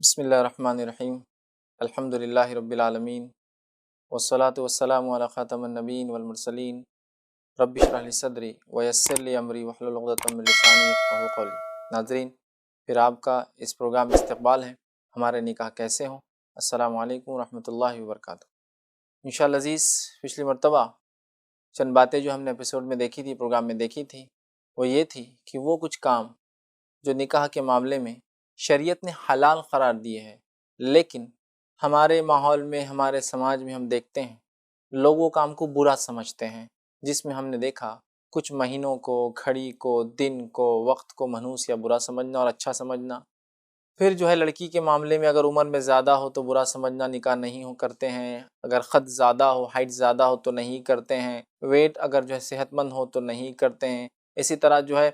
بسم اللہ الرحمن الرحیم الحمد للہ رب العالمین والصلاة والسلام علی خاتم النبیین والمرسلین رب اشرح لی صدری ویسر لی امری واحلل عقدۃ من لسانی یفقہوا قولی۔ ناظرین، پھر آپ کا اس پروگرام میں استقبال ہے ہمارے نکاح کیسے ہوں۔ السلام علیکم ورحمۃ اللہ وبرکاتہ۔ انشاءاللہ عزیز، پچھلی مرتبہ چند باتیں جو ہم نے ایپیسوڈ میں دیکھی تھی، پروگرام میں دیکھی تھی، وہ یہ تھی کہ وہ کچھ کام جو نکاح کے معاملے میں شریعت نے حلال قرار دیے ہیں، لیکن ہمارے ماحول میں، ہمارے سماج میں ہم دیکھتے ہیں لوگ وہ کام کو برا سمجھتے ہیں، جس میں ہم نے دیکھا کچھ مہینوں کو، گھڑی کو، دن کو، وقت کو منحوس یا برا سمجھنا اور اچھا سمجھنا۔ پھر جو ہے لڑکی کے معاملے میں اگر عمر میں زیادہ ہو تو برا سمجھنا، نکاح نہیں ہو کرتے ہیں، اگر قد زیادہ ہو، ہائٹ زیادہ ہو تو نہیں کرتے ہیں، ویٹ اگر جو ہے صحت مند ہو تو نہیں کرتے ہیں۔ اسی طرح جو ہے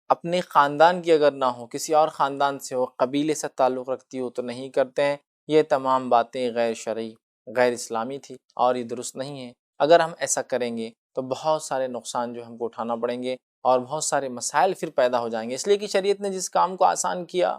اپنے خاندان کی اگر نہ ہو، کسی اور خاندان سے ہو، قبیلے سے تعلق رکھتی ہو تو نہیں کرتے ہیں۔ یہ تمام باتیں غیر شرعی، غیر اسلامی تھی اور یہ درست نہیں ہے۔ اگر ہم ایسا کریں گے تو بہت سارے نقصان جو ہم کو اٹھانا پڑیں گے اور بہت سارے مسائل پھر پیدا ہو جائیں گے، اس لیے کہ شریعت نے جس کام کو آسان کیا،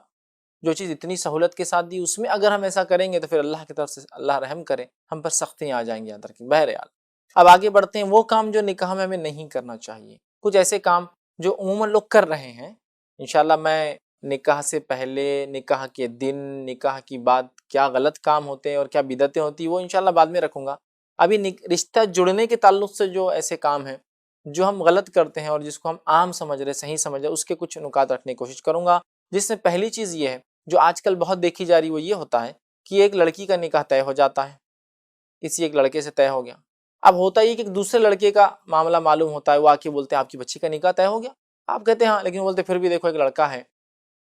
جو چیز اتنی سہولت کے ساتھ دی، اس میں اگر ہم ایسا کریں گے تو پھر اللہ کی طرف سے اللہ رحم کرے ہم پر سختیاں آ جائیں گی یاد رکھیں۔ بہرحال اب آگے بڑھتے ہیں، وہ کام جو نکاح میں ہمیں نہیں کرنا چاہیے۔ کچھ ایسے کام جو عموماً لوگ کر رہے ہیں، انشاءاللہ میں نکاح سے پہلے، نکاح کے دن، نکاح کی بعد کیا غلط کام ہوتے ہیں اور کیا بدعتیں ہوتی ہیں وہ انشاءاللہ بعد میں رکھوں گا۔ ابھی رشتہ جڑنے کے تعلق سے جو ایسے کام ہیں جو ہم غلط کرتے ہیں اور جس کو ہم عام سمجھ رہے، صحیح سمجھ رہے، اس کے کچھ نکات رکھنے کی کوشش کروں گا۔ جس میں پہلی چیز یہ ہے جو آج کل بہت دیکھی جا رہی، وہ یہ ہوتا ہے کہ ایک لڑکی کا نکاح طے ہو جاتا ہے، کسی ایک لڑکے سے طے ہو گیا۔ اب ہوتا یہ کہ ایک دوسرے لڑکے کا معاملہ معلوم ہوتا ہے، وہ آ کے بولتے ہیں آپ کی بچی کا نکاح طے ہو گیا۔ آپ کہتے ہیں ہاں، لیکن بولتے پھر بھی دیکھو ایک لڑکا ہے،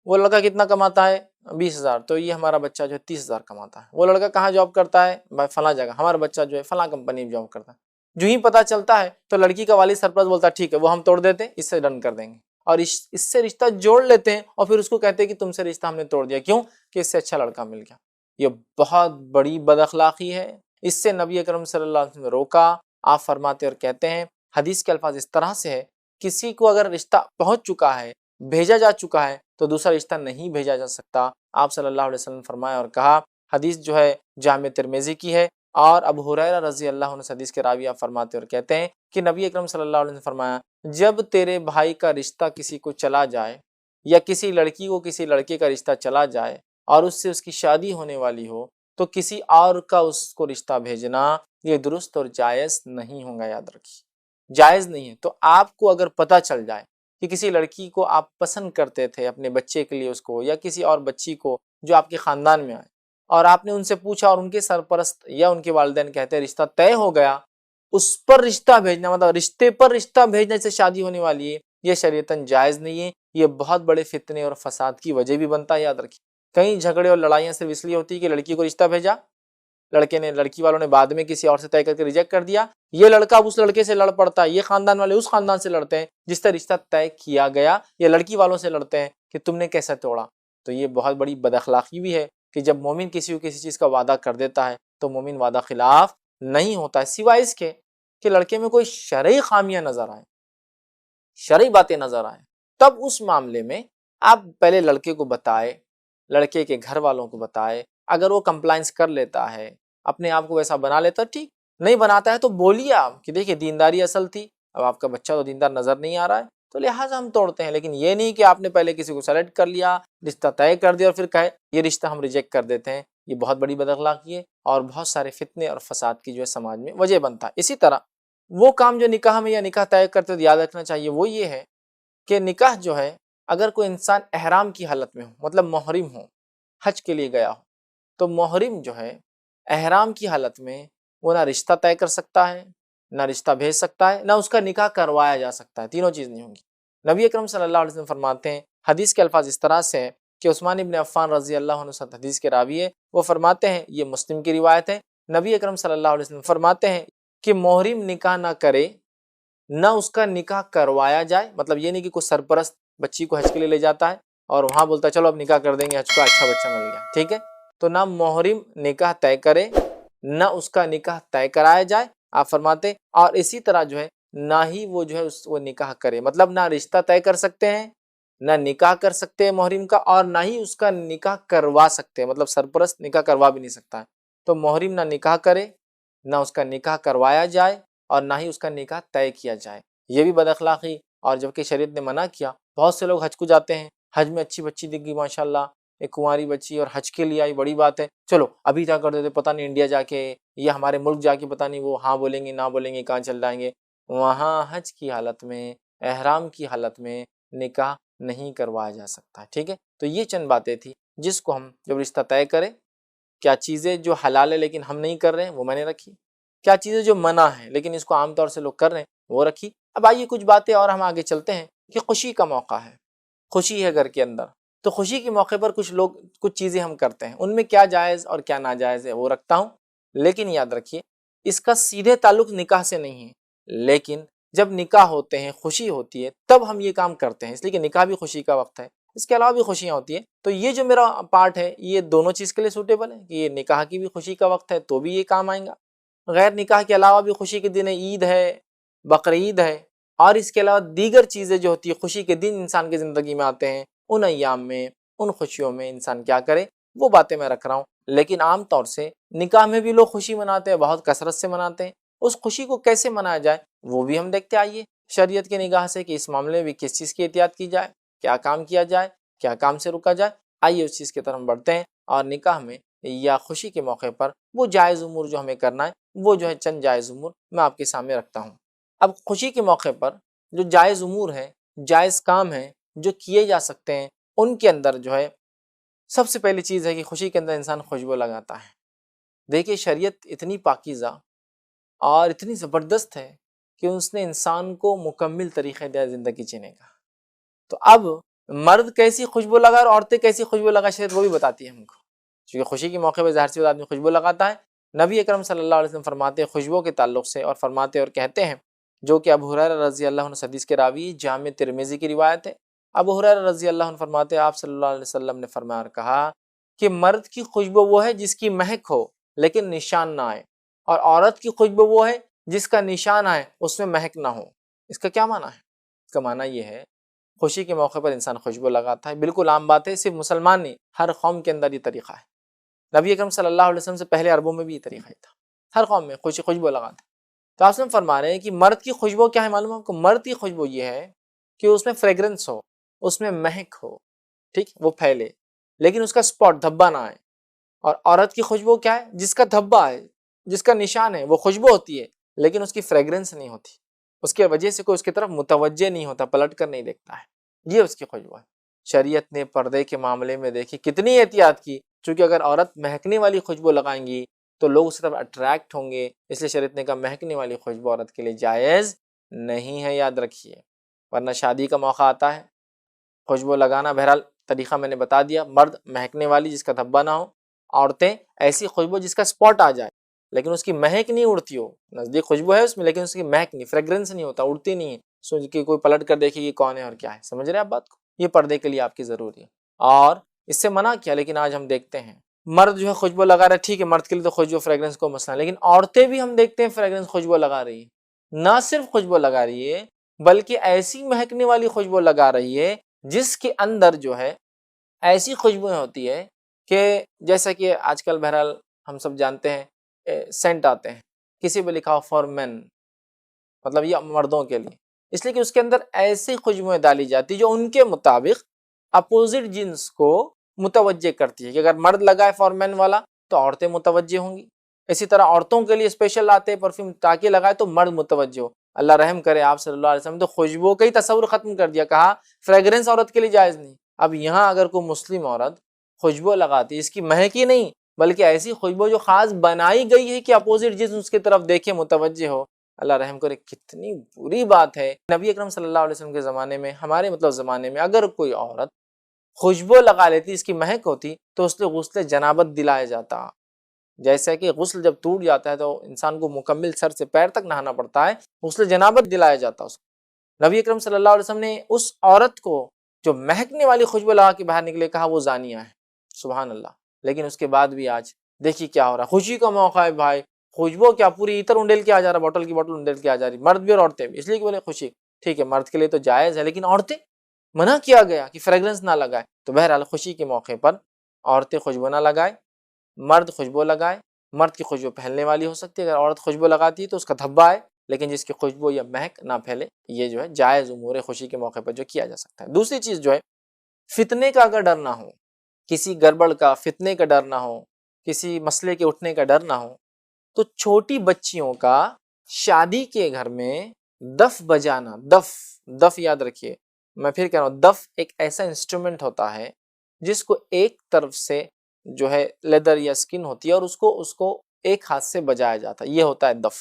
وہ لڑکا کتنا کماتا ہے؟ 20,000، تو یہ ہمارا بچہ جو ہے 30,000 کماتا ہے۔ وہ لڑکا کہاں جاب کرتا ہے؟ بھائی فلاں جگہ، ہمارا بچہ جو ہے فلاں کمپنی میں جاب کرتا ہے۔ جو ہی پتہ چلتا ہے تو لڑکی کا والد سرپرست بولتا ہے ٹھیک ہے، وہ ہم توڑ دیتے ہیں، اس سے ڈن کر دیں گے، اور اس سے رشتہ جوڑ لیتے ہیں، اور پھر اس کو کہتے ہیں کہ تم سے رشتہ ہم نے توڑ دیا، کیوں؟ کہ اس سے اچھا لڑکا مل گیا۔ یہ بہت بڑی بد اخلاقی ہے، اس سے نبی اکرم صلی اللہ علیہ وسلم نے روکا۔ آپ فرماتے اور کہتے ہیں، حدیث کے الفاظ اس طرح سے ہے، کسی کو اگر رشتہ پہنچ چکا ہے، بھیجا جا چکا ہے، تو دوسرا رشتہ نہیں بھیجا جا سکتا۔ آپ صلی اللہ علیہ وسلم نے فرمایا اور کہا، حدیث جو ہے جامع ترمذی کی ہے، اور ابو حریرہ رضی اللہ عنہ سے حدیث کے راوی آپ فرماتے اور کہتے ہیں کہ نبی اکرم صلی اللہ علیہ وسلم نے فرمایا، جب تیرے بھائی کا رشتہ کسی کو چلا جائے، یا کسی لڑکی کو کسی لڑکے کا رشتہ چلا جائے اور اس سے اس کی شادی ہونے والی ہو، تو کسی اور کا اس کو رشتہ بھیجنا یہ درست اور جائز نہیں ہوگا، یاد رکھیے، جائز نہیں ہے۔ تو آپ کو اگر پتہ چل جائے کہ کسی لڑکی کو آپ پسند کرتے تھے اپنے بچے کے لیے، اس کو یا کسی اور بچی کو جو آپ کے خاندان میں آئے، اور آپ نے ان سے پوچھا اور ان کے سرپرست یا ان کے والدین کہتے ہیں رشتہ طے ہو گیا، اس پر رشتہ بھیجنا، مطلب رشتے پر رشتہ بھیجنے سے شادی ہونے والی ہے، یہ شریعتاً جائز نہیں ہے۔ یہ بہت بڑے فتنے اور فساد کی وجہ بھی بنتا ہے، یاد رکھیے۔ کئی جھگڑے اور لڑائیاں صرف اس لیے ہوتی ہے کہ لڑکی کو رشتہ بھیجا، لڑکی والوں نے بعد میں کسی اور سے طے کر کے ریجیکٹ کر دیا، یہ لڑکا اب اس لڑکے سے لڑ پڑتا ہے، یہ خاندان والے اس خاندان سے لڑتے ہیں جس سے رشتہ طے کیا گیا، یا لڑکی والوں سے لڑتے ہیں کہ تم نے کیسے توڑا۔ تو یہ بہت بڑی بد اخلاقی بھی ہے کہ جب مومن کسی کو کسی چیز کا وعدہ کر دیتا ہے تو مومن وعدہ خلاف نہیں ہوتا ہے، سوائے اس کے کہ لڑکے میں کوئی شرعی خامیاں نظر آئیں، شرعی باتیں نظر آئیں، تب اس معاملے میں آپ پہلے لڑکے کو بتائے، لڑکے کے گھر والوں کو بتائے۔ اگر وہ کمپلائنس کر لیتا ہے، اپنے آپ کو ویسا بنا لیتا، ٹھیک، نہیں بناتا ہے تو بولیے آپ کہ دیکھیے دینداری اصل تھی، اب آپ کا بچہ تو دیندار نظر نہیں آ رہا ہے، تو لہٰذا ہم توڑتے ہیں۔ لیکن یہ نہیں کہ آپ نے پہلے کسی کو سلیکٹ کر لیا، رشتہ طے کر دیا اور پھر کہے یہ رشتہ ہم ریجیکٹ کر دیتے ہیں۔ یہ بہت بڑی بد اخلاقی ہے اور بہت سارے فتنے اور فساد کی جو ہے سماج میں وجہ بنتا ہے۔ اسی طرح وہ کام جو نکاح میں یا نکاح طے کرتے تو یاد رکھنا چاہیے، وہ یہ ہے کہ نکاح جو ہے، اگر کوئی انسان احرام کی حالت میں ہو، مطلب محرم ہو، حج کے لیے گیا ہو، تو محرم جو ہے احرام کی حالت میں وہ نہ رشتہ طے کر سکتا ہے، نہ رشتہ بھیج سکتا ہے، نہ اس کا نکاح کروایا جا سکتا ہے، تینوں چیز نہیں ہوں گی۔ نبی اکرم صلی اللہ علیہ وسلم فرماتے ہیں، حدیث کے الفاظ اس طرح سے ہے کہ عثمان ابن عفان رضی اللہ عنہ سے حدیث کے راوی ہے، وہ فرماتے ہیں، یہ مسلم کی روایت ہے، نبی اکرم صلی اللہ علیہ وسلم فرماتے ہیں کہ محرم نکاح نہ کرے، نہ اس کا نکاح کروایا جائے، مطلب یہ نہیں کہ کوئی سرپرست بچی کو حج کے لیے لے جاتا ہے اور وہاں بولتا ہے چلو اب نکاح کر دیں گے، حج کا اچھا بچہ مل گیا، ٹھیک ہے، تو نہ محرم نکاح طے کرے، نہ اس کا نکاح طے کرایا جائے، آپ فرماتے، اور اسی طرح جو ہے نہ ہی وہ جو ہے وہ نکاح کرے، مطلب نہ رشتہ طے کر سکتے ہیں، نہ نکاح کر سکتے ہیں محرم کا اور نہ ہی اس کا نکاح کروا سکتے ہیں، مطلب سرپرست نکاح کروا بھی نہیں سکتا ہے۔ تو محرم نہ نکاح کرے، نہ اس کا نکاح کروایا جائے اور نہ ہی اس کا نکاح طے کیا جائے، یہ بھی بد اخلاقی۔ اور جبکہ شریعت نے منع کیا، بہت سے لوگ حج کو جاتے ہیں، حج میں اچھی بچی دکھ گئی ماشاءاللہ، ایک کنواری بچی اور حج کے لیے آئی، بڑی بات ہے، چلو ابھی کیا کر دیتے پتہ نہیں انڈیا جا کے یا ہمارے ملک جا کے پتہ نہیں وہ ہاں بولیں گے نہ بولیں گے، کہاں چل جائیں گے، وہاں حج کی حالت میں، احرام کی حالت میں نکاح نہیں کروایا جا سکتا، ٹھیک ہے۔ تو یہ چند باتیں تھی جس کو ہم جب رشتہ طے کریں، کیا چیزیں جو حلال ہے لیکن ہم نہیں کر رہے ہیں وہ میں نے رکھی، کیا چیزیں جو منع ہیں لیکن اس کو عام طور سے لوگ کر رہے ہیں وہ رکھی۔ اب آئیے کچھ باتیں اور ہم آگے چلتے ہیں کہ خوشی کا موقع ہے، خوشی ہے گھر کے اندر، تو خوشی کے موقع پر کچھ لوگ کچھ چیزیں ہم کرتے ہیں، ان میں کیا جائز اور کیا ناجائز ہے وہ رکھتا ہوں، لیکن یاد رکھیے اس کا سیدھے تعلق نکاح سے نہیں ہے، لیکن جب نکاح ہوتے ہیں، خوشی ہوتی ہے، تب ہم یہ کام کرتے ہیں، اس لیے کہ نکاح بھی خوشی کا وقت ہے، اس کے علاوہ بھی خوشیاں ہوتی ہیں۔ تو یہ جو میرا پارٹ ہے یہ دونوں چیز کے لیے سوٹیبل ہے کہ یہ نکاح کی بھی خوشی کا وقت ہے تو بھی یہ کام آئیں گا، غیر نکاح کے علاوہ بھی خوشی کے دن ہے، عید ہے، بقرعید ہے، اور اس کے علاوہ دیگر چیزیں جو ہوتی ہے خوشی کے دن انسان کی زندگی میں آتے ہیں، ان ایام میں، ان خوشیوں میں انسان کیا کرے وہ باتیں میں رکھ رہا ہوں۔ لیکن عام طور سے نکاح میں بھی لوگ خوشی مناتے ہیں، بہت کثرت سے مناتے ہیں، اس خوشی کو کیسے منایا جائے وہ بھی ہم دیکھتے آئیے شریعت کی نگاہ سے کہ اس معاملے میں بھی کس چیز کی احتیاط کی جائے، کیا کام کیا جائے، کیا کام سے رکا جائے۔ آئیے اس چیز کی طرف بڑھتے ہیں، اور نکاح میں یا خوشی کے موقع پر وہ جائز امور جو ہمیں کرنا ہے وہ جو ہے چند جائز امور میں آپ کے سامنے رکھتا ہوں۔ اب خوشی کے موقع پر جو جائز امور ہیں، جائز کام ہیں جو کیے جا سکتے ہیں، ان کے اندر جو ہے سب سے پہلی چیز ہے کہ خوشی کے اندر انسان خوشبو لگاتا ہے۔ دیکھیے شریعت اتنی پاکیزہ اور اتنی زبردست ہے کہ اس نے انسان کو مکمل طریقے دیا زندگی جینے کا۔ تو اب مرد کیسی خوشبو لگا اور عورتیں کیسی خوشبو لگا شریعت وہ بھی بتاتی ہے ہم کو، کیونکہ خوشی کے موقع پہ ظاہر سی بات آدمی خوشبو لگاتا ہے۔ نبی اکرم صلی اللہ علیہ وسلم فرماتے ہیں خوشبو کے تعلق سے، اور فرماتے اور کہتے ہیں، جو کہ ابو ہریرہ رضی اللہ عنہ حدیث کے راوی، جامع ترمذی کی روایت ہے، ابو ہریرہ رضی اللہ عنہ فرماتے ہیں آپ صلی اللہ علیہ وسلم نے فرمایا اور کہا کہ مرد کی خوشبو وہ ہے جس کی مہک ہو لیکن نشان نہ آئے، اور عورت کی خوشبو وہ ہے جس کا نشان آئے اس میں مہک نہ ہو۔ اس کا کیا معنی ہے؟ اس کا معنی یہ ہے خوشی کے موقع پر انسان خوشبو لگاتا ہے، بالکل عام بات ہے، صرف مسلمان نہیں، ہر قوم کے اندر یہ طریقہ ہے۔ نبی اکرم صلی اللہ علیہ وسلم سے پہلے عربوں میں بھی یہ طریقہ ہی تھا، ہر قوم میں خوشبو لگاتے۔ تو آپ فرما رہے ہیں کہ مرد کی خوشبو کیا ہے معلوم ہے آپ کو؟ مرد کی خوشبو یہ ہے کہ اس میں فریگرنس ہو، اس میں مہک ہو، ٹھیک، وہ پھیلے لیکن اس کا سپاٹ دھبا نہ آئے۔ اور عورت کی خوشبو کیا ہے؟ جس کا دھبا ہے، جس کا نشان ہے، وہ خوشبو ہوتی ہے لیکن اس کی فریگرنس نہیں ہوتی، اس کی وجہ سے کوئی اس کی طرف متوجہ نہیں ہوتا، پلٹ کر نہیں دیکھتا ہے، یہ اس کی خوشبو ہے۔ شریعت نے پردے کے معاملے میں دیکھی کتنی احتیاط کی، چونکہ اگر عورت مہکنے والی خوشبو لگائیں گی تو لوگ اس طرف اٹریکٹ ہوں گے، اس لیے شریعت نے کہا مہکنے والی خوشبو عورت کے لیے جائز نہیں ہے، یاد رکھیے، ورنہ شادی کا موقع آتا ہے خوشبو لگانا، بہرحال طریقہ میں نے بتا دیا، مرد مہکنے والی جس کا دھبا نہ ہو، عورتیں ایسی خوشبو جس کا سپاٹ آ جائے لیکن اس کی مہک نہیں اڑتی ہو، نزدیک خوشبو ہے اس میں لیکن اس کی مہک نہیں، فریگرنس نہیں ہوتا، اڑتی نہیں ہے، سوچ کے کوئی پلٹ کر دیکھے یہ کون ہے اور کیا ہے، سمجھ رہے ہیں آپ بات کو؟ یہ پردے کے لیے آپ کی ضروری ہے، اور اس سے منع کیا، لیکن آج ہم دیکھتے ہیں مرد جو ہے خوشبو لگا رہا ہے، ٹھیک ہے مرد کے لیے تو خوشبو فریگرنس کو مسئلہ ہے، لیکن عورتیں بھی ہم دیکھتے ہیں فریگرنس خوشبو لگا رہی ہے، نہ صرف خوشبو لگا رہی ہے بلکہ ایسی مہکنے والی خوشبو لگا رہی ہے جس کے اندر جو ہے ایسی خوشبویں ہوتی ہے کہ جیسا کہ آج کل بہرحال ہم سب جانتے ہیں سینٹ آتے ہیں، کسی پہ لکھا ہو فار مین، مطلب یہ مردوں کے لیے، اس لیے کہ اس کے اندر ایسی خوشبوئیں ڈالی جاتی جو ان کے مطابق اپوزٹ جنس کو متوجہ کرتی ہے، کہ اگر مرد لگائے فار مین والا تو عورتیں متوجہ ہوں گی، اسی طرح عورتوں کے لیے اسپیشل آتے ہیں پرفیوم تاکہ لگائے تو مرد متوجہ ہو۔ اللہ رحم کرے آپ صلی اللہ علیہ وسلم تو خوشبو کا ہی تصور ختم کر دیا، کہا فریگرنس عورت کے لیے جائز نہیں۔ اب یہاں اگر کوئی مسلم عورت خوشبو لگاتی، اس کی مہک ہی نہیں بلکہ ایسی خوشبو جو خاص بنائی گئی ہے کہ اپوزٹ جنس اس کی طرف دیکھے، متوجہ ہو، اللہ رحم کرے، کتنی بری بات ہے۔ نبی اکرم صلی اللہ علیہ وسلم کے زمانے میں، ہمارے زمانے میں اگر کوئی عورت خوشبو لگا لیتی، اس کی مہک ہوتی، تو اس نے غسل جنابت دلایا جاتا، جیسا کہ غسل جب ٹوٹ جاتا ہے تو انسان کو مکمل سر سے پیر تک نہانا پڑتا ہے، غسل جنابت دلایا جاتا اس کو۔ نبی اکرم صلی اللہ علیہ وسلم نے اس عورت کو جو مہکنے والی خوشبو لگا کے باہر نکلے کہا وہ زانیہ ہے، سبحان اللہ۔ لیکن اس کے بعد بھی آج دیکھیے کیا ہو رہا ہے، خوشی کا موقع ہے بھائی، خوشبو کیا پوری عطر انڈیل کے آ جا رہا، بوٹل کی بوٹل انڈیل کے آ جا رہی، مرد بھی اور عورتیں بھی، اس لیے کہ بولے خوشی، ٹھیک ہے مرد کے لیے تو جائز ہے لیکن عورتیں منع کیا گیا کہ فریگرنس نہ لگائے. تو بہرحال خوشی کے موقع پر عورتیں خوشبو نہ لگائے، مرد خوشبو لگائے. مرد کی خوشبو پھیلنے والی ہو سکتی ہے، اگر عورت خوشبو لگاتی ہے تو اس کا دھبا آئے، لیکن جس کی خوشبو یا مہک نہ پھیلے. یہ جو ہے جائز امور خوشی کے موقع پر جو کیا جا سکتا ہے. دوسری چیز جو ہے فتنے کا اگر ڈر نہ ہو، کسی گڑبڑ کا، فتنے کا ڈر نہ ہو، کسی مسئلے کے اٹھنے کا ڈر نہ ہو، تو چھوٹی بچیوں کا شادی کے گھر میں دف بجانا. دف یاد رکھیے، میں پھر کہہ رہا ہوں، دف ایک ایسا انسٹرومنٹ ہوتا ہے جس کو ایک طرف سے جو ہے لیدر یا سکن ہوتی ہے اور اس کو ایک ہاتھ سے بجایا جاتا ہے. یہ ہوتا ہے دف.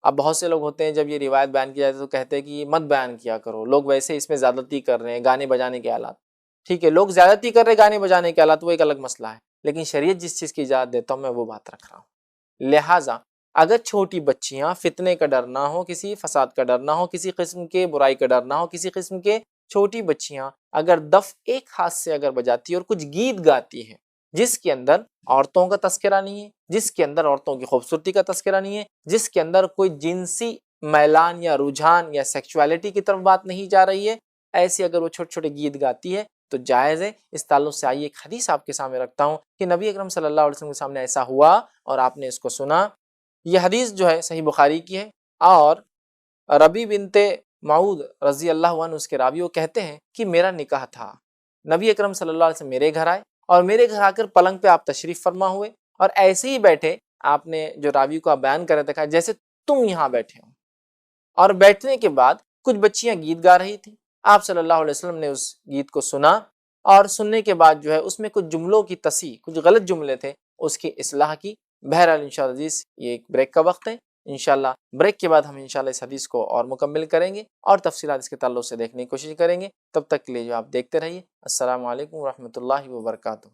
اب بہت سے لوگ ہوتے ہیں جب یہ روایت بیان کی جاتی ہے تو کہتے ہیں کہ یہ مت بیان کیا کرو، لوگ ویسے اس میں زیادتی کر رہے ہیں، گانے بجانے کے آلات. ٹھیک ہے، لوگ زیادتی کر رہے ہیں گانے بجانے کے آلات، وہ ایک الگ مسئلہ ہے، لیکن شریعت جس چیز کی اجازت دیتا ہوں میں وہ بات رکھ رہا ہوں. لہٰذا اگر چھوٹی بچیاں فتنے کا ڈر نہ ہو، کسی فساد کا ڈر نہ ہو، کسی قسم کے برائی کا ڈر نہ ہو، کسی قسم کے چھوٹی بچیاں اگر دف ایک ہاتھ سے اگر بجاتی اور کچھ گیت گاتی ہیں جس کے اندر عورتوں کا تذکرہ نہیں ہے، جس کے اندر عورتوں کی خوبصورتی کا تذکرہ نہیں ہے، جس کے اندر کوئی جنسی میلان یا رجحان یا سیکچولیٹی کی طرف بات نہیں جا رہی ہے، ایسی اگر وہ چھوٹے چھوٹے گیت گاتی ہے تو جائز ہے. اس تعلق سے آئیے ایک حدیث آپ کے سامنے رکھتا ہوں کہ نبی اکرم صلی اللہ علیہ وسلم کے سامنے ایسا ہوا اور آپ نے اس کو سنا. یہ حدیث جو ہے صحیح بخاری کی ہے اور ربی بنت معود رضی اللہ عنہ اس کے راوی، وہ کہتے ہیں کہ میرا نکاح تھا، نبی اکرم صلی اللہ علیہ وسلم میرے گھر آئے اور میرے گھر آ کر پلنگ پہ آپ تشریف فرما ہوئے اور ایسے ہی بیٹھے. آپ نے جو راوی کو آپ بیان کر رہے تھے کہا جیسے تم یہاں بیٹھے ہو، اور بیٹھنے کے بعد کچھ بچیاں گیت گا رہی تھیں. آپ صلی اللہ علیہ وسلم نے اس گیت کو سنا اور سننے کے بعد جو ہے اس میں کچھ جملوں کی تصحیح، کچھ غلط جملے تھے، اس کی اصلاح کی. بہرحال انشاءاللہ عزیز یہ ایک بریک کا وقت ہے، انشاءاللہ بریک کے بعد ہم انشاءاللہ اس حدیث کو اور مکمل کریں گے اور تفصیلات اس کے تعلق سے دیکھنے کی کوشش کریں گے. تب تک کے لیے جو آپ دیکھتے رہیے. السلام علیکم ورحمۃ اللہ وبرکاتہ.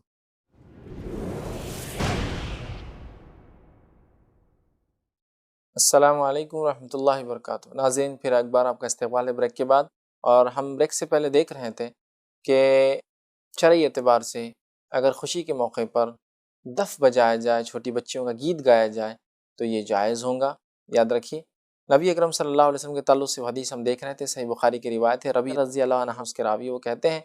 السلام علیکم ورحمۃ اللہ وبرکاتہ. ناظرین پھر ایک بار آپ کا استقبال ہے بریک کے بعد، اور ہم بریک سے پہلے دیکھ رہے تھے کہ شرعی اعتبار سے اگر خوشی کے موقع پر دف بجایا جائے، چھوٹی بچیوں کا گیت گایا جائے تو یہ جائز ہوگا. یاد رکھیے نبی اکرم صلی اللہ علیہ وسلم کے تعلق سے حدیث ہم دیکھ رہے تھے، صحیح بخاری کی روایت ہے. ربی رضی اللہ عنہ اس کے راوی، وہ کہتے ہیں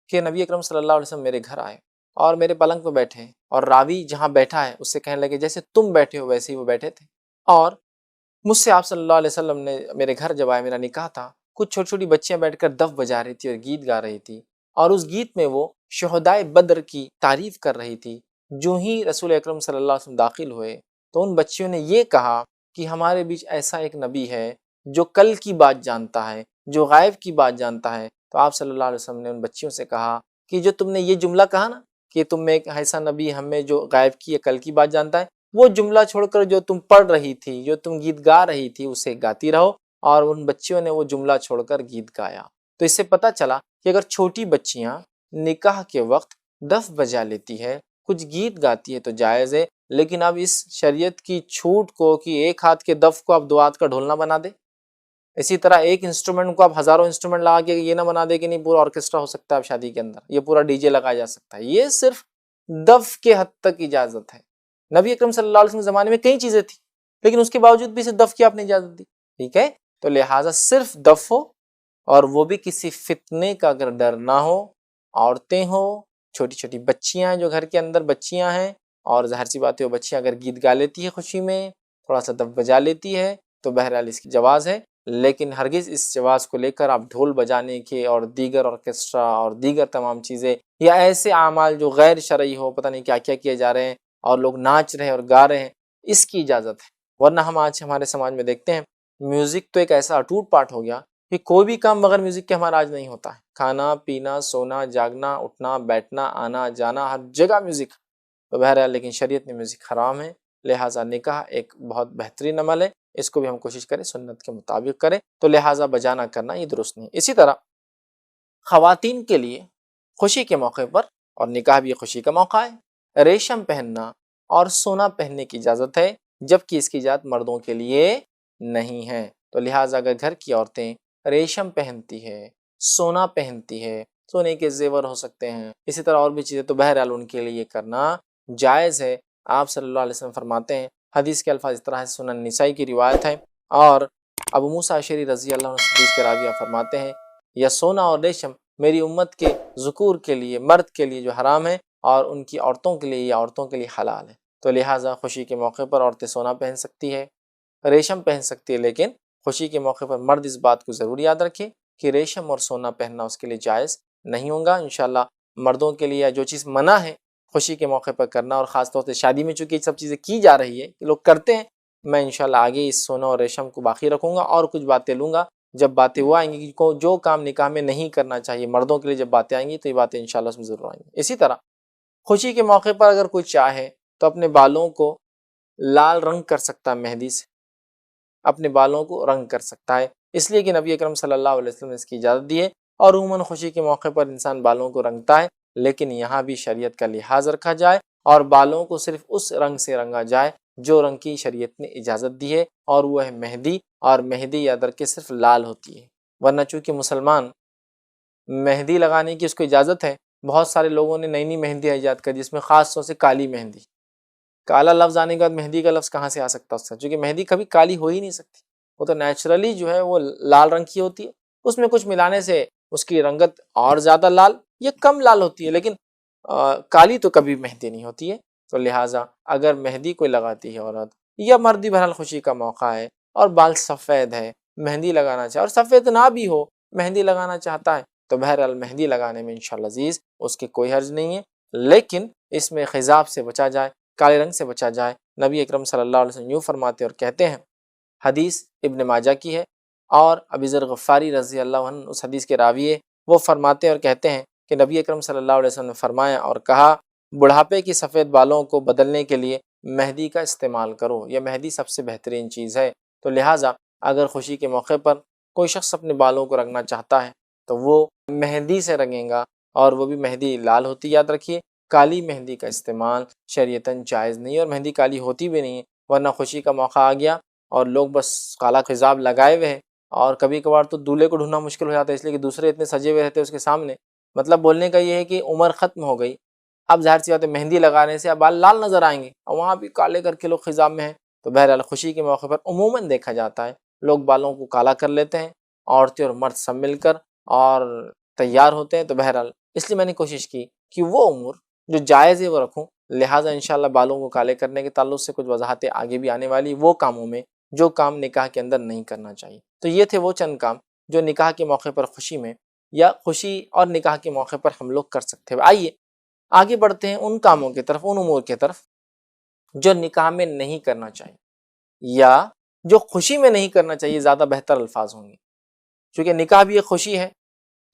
کہ نبی اکرم صلی اللہ علیہ وسلم میرے گھر آئے اور میرے پلنگ پہ بیٹھے، اور راوی جہاں بیٹھا ہے اس سے کہنے لگے جیسے تم بیٹھے ہو ویسے ہی وہ بیٹھے تھے. اور مجھ سے آپ صلی اللہ علیہ وسلم نے میرے گھر جب آئے، میرا نکاح تھا، کچھ چھوٹی چھوٹی بچیاں بیٹھ کر دف بجا رہی تھی اور گیت گا رہی تھی، اور اس گیت میں وہ شہدائے بدر کی تعریف کر رہی تھی. جو ہی رسول اکرم صلی اللہ علیہ وسلم داخل ہوئے تو ان بچیوں نے یہ کہا کہ ہمارے بیچ ایسا ایک نبی ہے جو کل کی بات جانتا ہے، جو غائب کی بات جانتا ہے. تو آپ صلی اللہ علیہ وسلم نے ان بچیوں سے کہا کہ جو تم نے یہ جملہ کہا نا کہ تم میں ایک ایسا نبی ہمیں جو غائب کی یا کل کی بات جانتا ہے، وہ جملہ چھوڑ کر جو تم پڑھ رہی تھی، جو تم گیت گا رہی تھی، اسے گاتی رہو. اور ان بچیوں نے وہ جملہ چھوڑ کر گیت گایا. تو اس سے پتہ چلا کہ اگر چھوٹی بچیاں نکاح کے وقت دف بجا لیتی ہے، کچھ گیت گاتی ہے تو جائز ہے. لیکن اب اس شریعت کی چھوٹ کو کہ ایک ہاتھ کے دف کو اب دو ہاتھ کا ڈھولنا بنا دے، اسی طرح ایک انسٹرومنٹ کو اب ہزاروں انسٹرومنٹ لگا کے یہ نہ بنا دے کہ نہیں پورا آرکیسٹرا ہو سکتا ہے اب شادی کے اندر، یہ پورا ڈی جے لگایا جا سکتا ہے. یہ صرف دف کے حد تک اجازت ہے. نبی اکرم صلی اللہ علیہ وسلم کے زمانے میں کئی چیزیں تھیں لیکن اس کے باوجود بھی صرف دف کی آپ نے اجازت دی. ٹھیک ہے، تو لہٰذا صرف دف ہو اور وہ بھی کسی فتنے کا اگر ڈر نہ ہو، عورتیں ہوں، چھوٹی چھوٹی بچیاں ہیں جو گھر کے اندر بچیاں ہیں، اور ظاہر سی بات ہے وہ بچیاں اگر گیت گا لیتی ہے خوشی میں، تھوڑا سا دف بجا لیتی ہے تو بہرحال اس کی جواز ہے. لیکن ہرگز اس جواز کو لے کر آپ ڈھول بجانے کے اور دیگر آرکیسٹرا اور دیگر تمام چیزیں یا ایسے اعمال جو غیر شرعی ہو، پتہ نہیں کیا کیا کیے جا رہے ہیں اور لوگ ناچ رہے ہیں اور گا رہے ہیں، اس کی اجازت ہے. ورنہ ہم آج ہمارے سماج میں دیکھتے ہیں میوزک تو ایک ایسا اٹوٹ پارٹ ہو گیا کہ کوئی بھی کام بغیر میوزک کے ہمارا آج نہیں ہوتا ہے. کھانا پینا، سونا جاگنا، اٹھنا بیٹھنا، آنا جانا، ہر جگہ میوزک. تو بہرحال لیکن شریعت میں میوزک حرام ہے. لہٰذا نکاح ایک بہت بہترین عمل ہے، اس کو بھی ہم کوشش کریں سنت کے مطابق کریں، تو لہٰذا بجانا کرنا یہ درست نہیں. اسی طرح خواتین کے لیے خوشی کے موقع پر، اور نکاح بھی خوشی کا موقع ہے، ریشم پہننا اور سونا پہننے کی اجازت ہے، جبکہ اس کی اجازت مردوں کے لیے نہیں ہے. تو لہٰذا اگر گھر کی عورتیں ریشم پہنتی ہے، سونا پہنتی ہے، سونے کے زیور ہو سکتے ہیں، اسی طرح اور بھی چیزیں، تو بہرحال ان کے لیے کرنا جائز ہے. آپ صلی اللہ علیہ وسلم فرماتے ہیں، حدیث کے الفاظ اس طرح ہے، سنن نسائی کی روایت ہے، اور ابو موسیٰ اشعری رضی اللہ عنہ حدیث کے راوی فرماتے ہیں، یا سونا اور ریشم میری امت کے ذکور کے لیے، مرد کے لیے جو حرام ہے، اور ان کی عورتوں کے لیے یا عورتوں کے لیے حلال ہے۔ تو لہٰذا خوشی کے موقع پر عورتیں سونا پہن سکتی ہے، ریشم پہن سکتی ہے، لیکن خوشی کے موقع پر مرد اس بات کو ضرور یاد رکھے کہ ریشم اور سونا پہننا اس کے لیے جائز نہیں ہوگا۔ انشاءاللہ مردوں کے لیے جو چیز منع ہے خوشی کے موقع پر کرنا، اور خاص طور سے شادی میں چونکہ یہ سب چیزیں کی جا رہی ہے کہ لوگ کرتے ہیں، میں انشاءاللہ آگے اس سونا اور ریشم کو باقی رکھوں گا اور کچھ باتیں لوں گا۔ جب باتیں وہ آئیں گی کہ جو کام نکاح میں نہیں کرنا چاہیے مردوں کے لیے، جب باتیں آئیں گی تو یہ باتیں انشاءاللہ اس میں ضرور آئیں گی۔ اسی طرح خوشی کے موقع پر اگر کوئی چاہے تو اپنے بالوں کو لال رنگ کر سکتا ہے، مہندی سے اپنے بالوں کو رنگ کر سکتا ہے، اس لیے کہ نبی اکرم صلی اللہ علیہ وسلم نے اس کی اجازت دی ہے، اور عموماً خوشی کے موقع پر انسان بالوں کو رنگتا ہے، لیکن یہاں بھی شریعت کا لحاظ رکھا جائے اور بالوں کو صرف اس رنگ سے رنگا جائے جو رنگ کی شریعت نے اجازت دی ہے، اور وہ ہے مہندی، اور مہندی یاد رکھے صرف لال ہوتی ہے، ورنہ چونکہ مسلمان مہندی لگانے کی اس کو اجازت ہے، بہت سارے لوگوں نے نئی نئی مہندی ایجاد کر دی، جس میں خاص طور سے کالی مہندی۔ کالا لفظ آنے کے بعد مہندی کا لفظ کہاں سے آ سکتا ہے اس سے؟ چونکہ مہندی کبھی کالی ہو ہی نہیں سکتی، وہ تو نیچرلی جو ہے وہ لال رنگ کی ہوتی ہے، اس میں کچھ ملانے سے اس کی رنگت اور زیادہ لال یا کم لال ہوتی ہے، لیکن کالی تو کبھی مہندی نہیں ہوتی ہے۔ تو لہٰذا اگر مہندی کوئی لگاتی ہے عورت یا مرد بھی، بہرحال خوشی کا موقع ہے اور بال سفید ہے، مہندی لگانا چاہے، اور سفید نہ بھی ہو مہندی لگانا چاہتا ہے، تو بہرحال مہندی لگانے میں انشاءاللہ عزیز اس کی کوئی حرج نہیں ہے، لیکن اس میں خضاب سے بچا جائے، کالے رنگ سے بچا جائے۔ نبی اکرم صلی اللہ علیہ وسلم یوں فرماتے اور کہتے ہیں، حدیث ابن ماجہ کی ہے، اور ابی ذر غفاری رضی اللہ عنہ اس حدیث کے راوی ہے، وہ فرماتے اور کہتے ہیں کہ نبی اکرم صلی اللہ علیہ وسلم نے فرمایا اور کہا، بڑھاپے کی سفید بالوں کو بدلنے کے لیے مہندی کا استعمال کرو، یہ مہندی سب سے بہترین چیز ہے۔ تو لہٰذا اگر خوشی کے موقع پر کوئی شخص اپنے بالوں کو رنگنا چاہتا ہے تو وہ مہندی سے رنگیں گا، اور وہ بھی مہندی لال ہوتی، یاد رکھیے کالی مہندی کا استعمال شریعتاً جائز نہیں ہے، اور مہندی کالی ہوتی بھی نہیں ہے، ورنہ خوشی کا موقع آ گیا اور لوگ بس کالا خضاب لگائے ہوئے ہیں، اور کبھی کبھار تو دولہے کو ڈھونڈنا مشکل ہو جاتا ہے، اس لیے کہ دوسرے اتنے سجے ہوئے رہتے ہیں اس کے سامنے۔ مطلب بولنے کا یہ ہے کہ عمر ختم ہو گئی، اب ظاہر سی بات ہے مہندی لگانے سے اب بال لال نظر آئیں گے، اور وہاں بھی کالے کر کے لوگ خضاب میں ہیں۔ تو بہرحال خوشی کے موقع پر عموماً دیکھا جاتا ہے لوگ بالوں کو کالا کر لیتے ہیں، عورتیں اور مرد سب مل کر اور تیار ہوتے ہیں۔ تو بہرحال اس لیے میں نے کوشش کی کہ وہ امور جو جائز ہے وہ رکھوں، لہٰذا انشاءاللہ بالوں کو کالے کرنے کے تعلق سے کچھ وضاحتیں آگے بھی آنے والی، وہ کاموں میں جو کام نکاح کے اندر نہیں کرنا چاہیے۔ تو یہ تھے وہ چند کام جو نکاح کے موقع پر خوشی میں یا خوشی اور نکاح کے موقع پر ہم لوگ کر سکتے ہیں۔ آئیے آگے بڑھتے ہیں ان کاموں کی طرف، ان امور کی طرف جو نکاح میں نہیں کرنا چاہیے یا جو خوشی میں نہیں کرنا چاہیے، زیادہ بہتر الفاظ ہوں گے، چونکہ نکاح بھی ایک خوشی ہے۔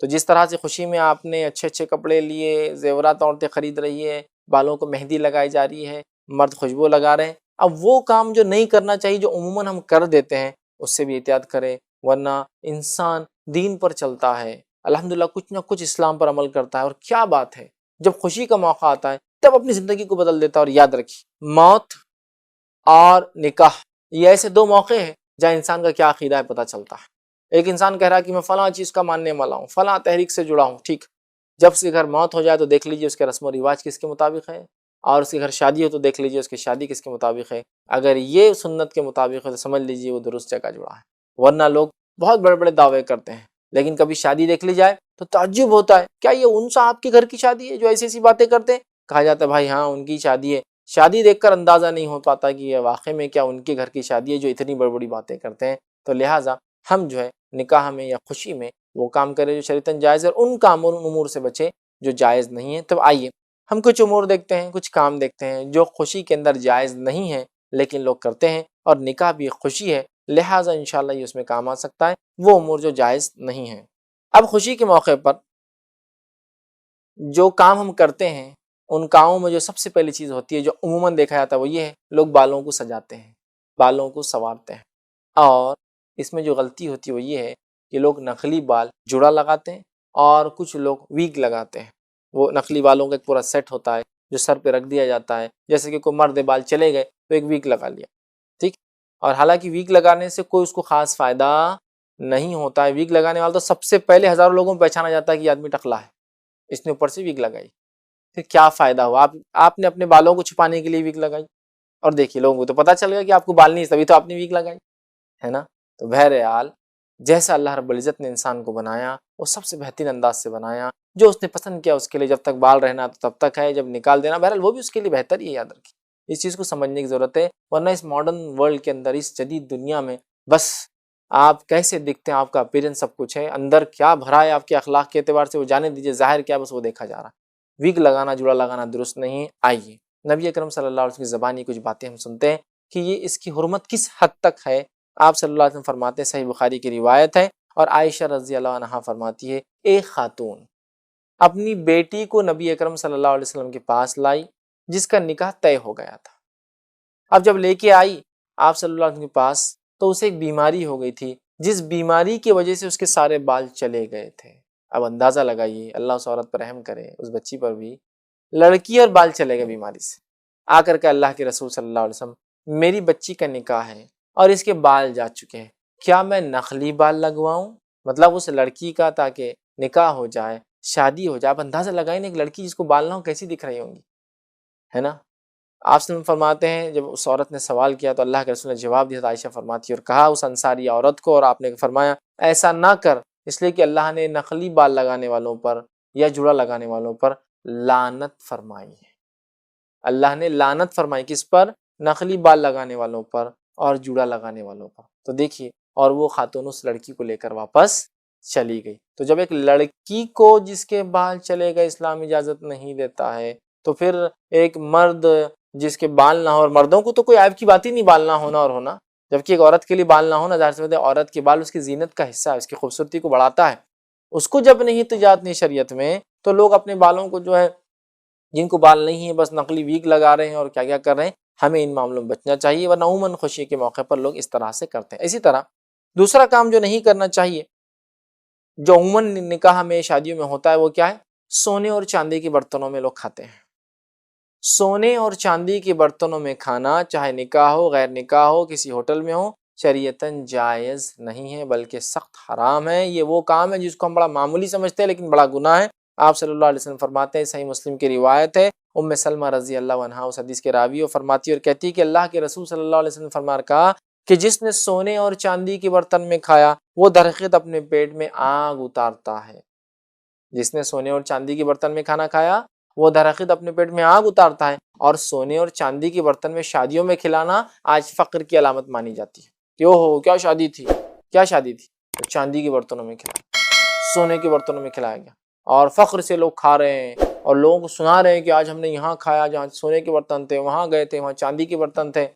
تو جس طرح سے خوشی میں آپ نے اچھے اچھے کپڑے لیے، زیورات عورتیں خرید رہی ہے، بالوں کو مہندی لگائی جا رہی ہے، مرد خوشبو لگا رہے ہیں، اب وہ کام جو نہیں کرنا چاہیے جو عموماً ہم کر دیتے ہیں اس سے بھی احتیاط کریں، ورنہ انسان دین پر چلتا ہے، الحمدللہ کچھ نہ کچھ اسلام پر عمل کرتا ہے، اور کیا بات ہے جب خوشی کا موقع آتا ہے تب اپنی زندگی کو بدل دیتا ہے۔ اور یاد رکھیے موت اور نکاح یہ ایسے دو موقع ہیں جہاں انسان کا کیا عقیدہ ہے پتہ چلتا ہے۔ ایک انسان کہہ رہا ہے کہ میں فلاں چیز کا ماننے والا ہوں، فلاں تحریک سے جڑا ہوں، ٹھیک، جب اس کے گھر موت ہو جائے تو دیکھ لیجئے اس کے رسم و رواج کس کے مطابق ہے، اور اس کے گھر شادی ہو تو دیکھ لیجئے اس کی شادی کس کے مطابق ہے۔ اگر یہ سنت کے مطابق ہے تو سمجھ لیجئے وہ درست جگہ جڑا ہے، ورنہ لوگ بہت بڑے بڑے دعوے کرتے ہیں لیکن کبھی شادی دیکھ لی جائے تو تعجب ہوتا ہے، کیا یہ ان صاحب کے گھر کی شادی ہے جو ایسی ایسی باتیں کرتے ہیں؟ کہا جاتا ہے بھائی ہاں ان کی شادی ہے، شادی دیکھ کر اندازہ نہیں ہو پاتا کہ یہ واقعے میں کیا ان کے گھر کی شادی ہے جو اتنی بڑی بڑی باتیں کرتے ہیں۔ تو لہٰذا ہم جو ہے نکاح میں یا خوشی میں وہ کام کریں جو شریعتاً جائز ہے، اور ان کاموں ان امور سے بچیں جو جائز نہیں ہیں۔ تو آئیے ہم کچھ امور دیکھتے ہیں، کچھ کام دیکھتے ہیں جو خوشی کے اندر جائز نہیں ہے لیکن لوگ کرتے ہیں، اور نکاح بھی ایک خوشی ہے لہٰذا انشاءاللہ یہ اس میں کام آ سکتا ہے، وہ امور جو جائز نہیں ہیں۔ اب خوشی کے موقع پر جو کام ہم کرتے ہیں ان کاموں میں جو سب سے پہلی چیز ہوتی ہے جو عموماً دیکھا جاتا ہے وہ یہ ہے، لوگ بالوں کو سجاتے ہیں، بالوں کو سنوارتے ہیں، اور اس میں جو غلطی ہوتی ہے وہ یہ ہے کہ لوگ نقلی بال جڑا لگاتے ہیں اور کچھ لوگ ویگ لگاتے ہیں۔ وہ نقلی بالوں کا ایک پورا سیٹ ہوتا ہے جو سر پہ رکھ دیا جاتا ہے، جیسے کہ کوئی مرد بال چلے گئے تو ایک ویگ لگا لیا، ٹھیک، اور حالانکہ ویگ لگانے سے کوئی اس کو خاص فائدہ نہیں ہوتا ہے۔ ویگ لگانے والا تو سب سے پہلے ہزاروں لوگوں میں پہچانا جاتا ہے کہ یہ آدمی ٹکلا ہے، اس نے اوپر سے ویگ لگائی، پھر کیا فائدہ ہوا؟ آپ نے اپنے بالوں کو چھپانے کے لیے ویگ لگائی، اور دیکھیے لوگوں کو تو پتہ چل گیا کہ آپ کو بال نہیں، تبھی تو آپ نے ویگ لگائی ہے نا۔ تو بہرحال جیسا اللہ رب العزت نے انسان کو بنایا وہ سب سے بہترین انداز سے بنایا، جو اس نے پسند کیا اس کے لیے جب تک بال رہنا تو تب تک ہے، جب نکال دینا بہرحال وہ بھی اس کے لیے بہتر ہی ہے، یاد رکھیے۔ اس چیز کو سمجھنے کی ضرورت ہے، ورنہ اس ماڈرن ورلڈ کے اندر، اس جدید دنیا میں بس آپ کیسے دکھتے ہیں، آپ کا اپیرنس سب کچھ ہے، اندر کیا بھرا ہے آپ کے اخلاق کے اعتبار سے وہ جانے دیجیے، ظاہر کیا بس وہ دیکھا جا رہا ہے۔ ویگ لگانا، جوڑا لگانا درست نہیں۔ آئیے نبی اکرم صلی اللہ علیہ وسلم کی زبانی کچھ باتیں ہم سنتے ہیں کہ یہ اس کی حرمت کس حد تک ہے۔ آپ صلی اللہ علیہ وسلم فرماتے ہیں، صحیح بخاری کی روایت ہے، اور عائشہ رضی اللہ عنہا فرماتی ہے، ایک خاتون اپنی بیٹی کو نبی اکرم صلی اللہ علیہ وسلم کے پاس لائی جس کا نکاح طے ہو گیا تھا۔ اب جب لے کے آئی آپ صلی اللہ علیہ وسلم کے پاس تو اسے ایک بیماری ہو گئی تھی، جس بیماری کی وجہ سے اس کے سارے بال چلے گئے تھے۔ اب اندازہ لگائیے، اللہ اس عورت پر رحم کرے، اس بچی پر بھی، لڑکی اور بال چلے گئے بیماری سے، آ کر کے اللہ کے رسول صلی اللہ علیہ وسلم، میری بچی کا نکاح ہے اور اس کے بال جا چکے ہیں، کیا میں نقلی بال لگواؤں؟ مطلب اس لڑکی کا تاکہ نکاح ہو جائے، شادی ہو جائے۔ آپ اندازہ لگائیں نا، ایک لڑکی جس کو بال نہ ہو کیسی دکھ رہی ہوں گی، ہے نا؟ آپ صلی اللہ علیہ وسلم فرماتے ہیں جب اس عورت نے سوال کیا تو اللہ کے رسول نے جواب دیا، عائشہ فرماتی اور کہا اس انصاری عورت کو، اور آپ نے فرمایا ایسا نہ کر، اس لیے کہ اللہ نے نقلی بال لگانے والوں پر یا جوڑا لگانے والوں پر لعنت فرمائی ہے۔ اللہ نے لعنت فرمائی کس پر؟ نقلی بال لگانے والوں پر اور جوڑا لگانے والوں پر۔ تو دیکھیے، اور وہ خاتون اس لڑکی کو لے کر واپس چلی گئی۔ تو جب ایک لڑکی کو جس کے بال چلے گئے اسلام اجازت نہیں دیتا ہے، تو پھر ایک مرد جس کے بال نہ ہو، اور مردوں کو تو کوئی عیب کی بات ہی نہیں بال نہ ہونا اور ہونا، جبکہ ایک عورت کے لیے بال نہ ہونا ظاہر سی بات ہے، عورت کے بال اس کی زینت کا حصہ ہے، اس کی خوبصورتی کو بڑھاتا ہے۔ اس کو جب نہیں تجارت نہیں شریعت میں، تو لوگ اپنے بالوں کو جو ہے، جن کو بال نہیں ہے بس نقلی ویگ لگا رہے ہیں اور کیا کیا کر رہے ہیں، ہمیں ان معاملوں میں بچنا چاہیے، ورنہ عموماً خوشی کے موقع پر لوگ اس طرح سے کرتے ہیں۔ اسی طرح دوسرا کام جو نہیں کرنا چاہیے، جو عموماً نکاح میں شادیوں میں ہوتا ہے، وہ کیا ہے؟ سونے اور چاندی کے برتنوں میں لوگ کھاتے ہیں۔ سونے اور چاندی کے برتنوں میں کھانا، چاہے نکاح ہو غیر نکاح ہو، کسی ہوٹل میں ہو، شریعتاً جائز نہیں ہے بلکہ سخت حرام ہے۔ یہ وہ کام ہے جس کو ہم بڑا معمولی سمجھتے ہیں لیکن بڑا گناہ ہے۔ آپ صلی اللہ علیہ وسلم فرماتے ہیں، صحیح مسلم کی روایت ہے، ام سلمہ رضی اللہ عنہا اس حدیث کے راوی اور فرماتی اور کہتی کہ اللہ کے رسول صلی اللہ علیہ وسلم فرما کہا کہ جس نے سونے اور چاندی کے برتن میں کھایا وہ درخت اپنے پیٹ میں آگ اتارتا ہے۔ جس نے سونے اور چاندی کے برتن میں کھانا کھایا وہ درخت اپنے پیٹ میں آگ اتارتا ہے۔ اور سونے اور چاندی کے برتن میں شادیوں میں کھلانا آج فقر کی علامت مانی جاتی ہے۔ کیوں ہو، کیا شادی تھی، کیا شادی تھی، تو چاندی کے برتنوں میں کھلایا، سونے کے برتنوں میں کھلایا گیا، اور فخر سے لوگ کھا رہے ہیں اور لوگوں کو سنا رہے ہیں کہ آج ہم نے یہاں کھایا جہاں سونے کے برتن تھے، وہاں گئے تھے وہاں چاندی کے برتن تھے۔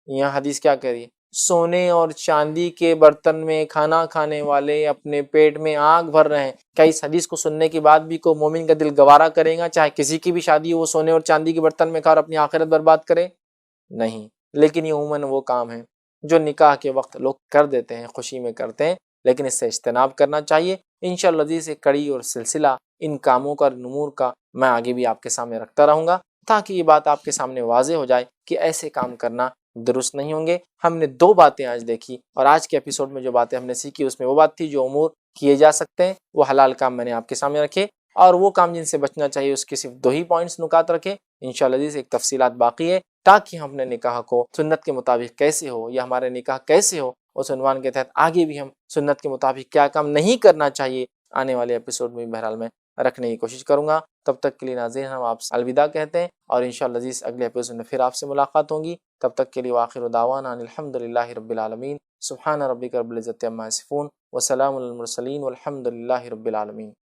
یہاں حدیث کیا کہہ رہی ہے؟ سونے اور چاندی کے برتن میں کھانا کھانے والے اپنے پیٹ میں آگ بھر رہے ہیں۔ کیا اس حدیث کو سننے کے بعد بھی کوئی مومن کا دل گوارا کرے گا چاہے کسی کی بھی شادی ہو وہ سونے اور چاندی کے برتن میں کھا اور اپنی آخرت برباد کرے؟ نہیں۔ لیکن یہ عموماً وہ کام ہے جو نکاح کے وقت لوگ کر دیتے ہیں، خوشی میں کرتے ہیں، لیکن اس سے اجتناب کرنا چاہیے۔ انشاءاللہ عزیز ایک کڑی اور سلسلہ ان کاموں کا، نمور کا میں آگے بھی آپ کے سامنے رکھتا رہوں گا، تاکہ یہ بات آپ کے سامنے واضح ہو جائے کہ ایسے کام کرنا درست نہیں ہوں گے۔ ہم نے دو باتیں آج دیکھی، اور آج کے ایپیسوڈ میں جو باتیں ہم نے سیکھی اس میں وہ بات تھی جو امور کیے جا سکتے ہیں، وہ حلال کام میں نے آپ کے سامنے رکھے، اور وہ کام جن سے بچنا چاہیے اس کے صرف دو ہی پوائنٹس نکات رکھے۔ انشاءاللہ عزیز ایک تفصیلات باقی ہے، تاکہ ہم نے نکاح کو سنت کے مطابق کیسے ہو یا ہمارے نکاح کیسے ہو، اس عنوان کے تحت آگے بھی ہم سنت کے مطابق کیا کام نہیں کرنا چاہیے آنے والے ایپیسوڈ میں بہرحال میں رکھنے کی کوشش کروں گا۔ تب تک کے لیے ناظرین ہم آپ سے الوداع کہتے ہیں، اور انشاءاللہ عزیز اگلے ایپیسوڈ میں پھر آپ سے ملاقات ہوگی۔ تب تک کے لیے وآخر دعوانا ان الحمدللہ رب العالمین، سبحان ربک رب العزت عما یصفون، وسلام علی المرسلین، والحمد للہ رب العالمین۔